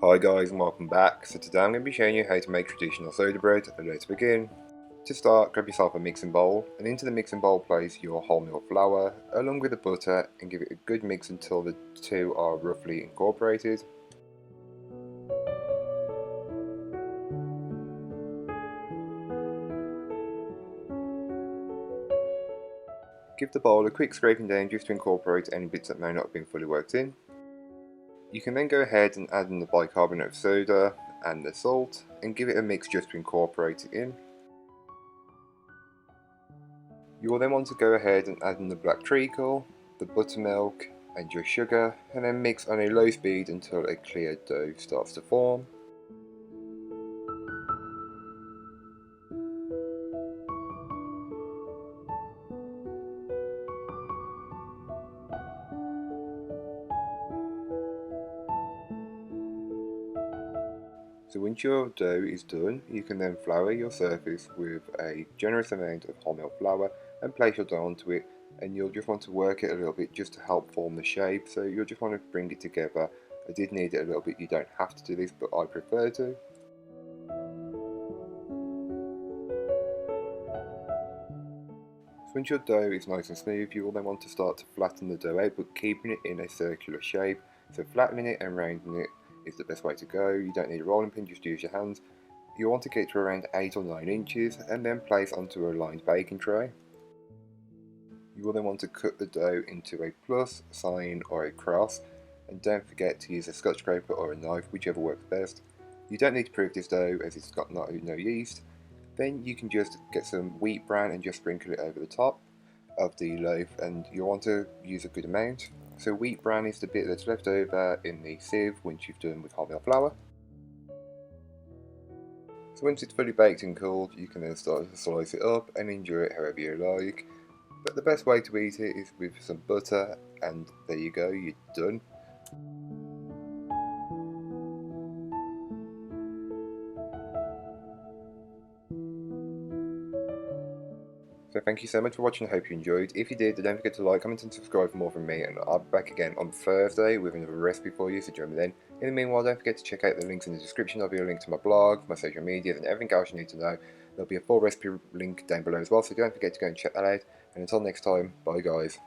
Hi guys and welcome back. So today I'm going to be showing you how to make traditional soda bread. So let's begin. To start, grab yourself a mixing bowl and into the mixing bowl place your wholemeal flour along with the butter and give it a good mix until the two are roughly incorporated. Give the bowl a quick scraping down just to incorporate any bits that may not have been fully worked in. You can then go ahead and add in the bicarbonate of soda and the salt and give it a mix just to incorporate it in. You will then want to go ahead and add in the black treacle, the buttermilk and your sugar, and then mix on a low speed until a clear dough starts to form. So once your dough is done, you can then flour your surface with a generous amount of wholemeal flour and place your dough onto it, and you'll just want to work it a little bit just to help form the shape. So you'll just want to bring it together. I did need it a little bit, you don't have to do this, but I prefer to. So once your dough is nice and smooth, you will then want to start to flatten the dough out, but keeping it in a circular shape. So flattening it and rounding it is the best way to go. You don't need a rolling pin, just use your hands. You want to get to around 8 or 9 inches and then place onto a lined baking tray. You will then want to cut the dough into a plus sign or a cross, and don't forget to use a scotch scraper or a knife, whichever works best. You don't need to proof this dough as it's got no yeast. Then you can just get some wheat bran and just sprinkle it over the top of the loaf, and you'll want to use a good amount. So wheat bran is the bit that's left over in the sieve once you've done with wholemeal flour. So once it's fully baked and cooled, you can then start to slice it up and enjoy it however you like. But the best way to eat it is with some butter, and there you go, you're done. So thank you so much for watching, I hope you enjoyed. If you did, then don't forget to like, comment and subscribe for more from me, and I'll be back again on Thursday with another recipe for you, so join me then. In the meanwhile, don't forget to check out the links in the description. There'll be a link to my blog, my social media, and everything else you need to know. There'll be a full recipe link down below as well, so don't forget to go and check that out. And until next time, bye guys.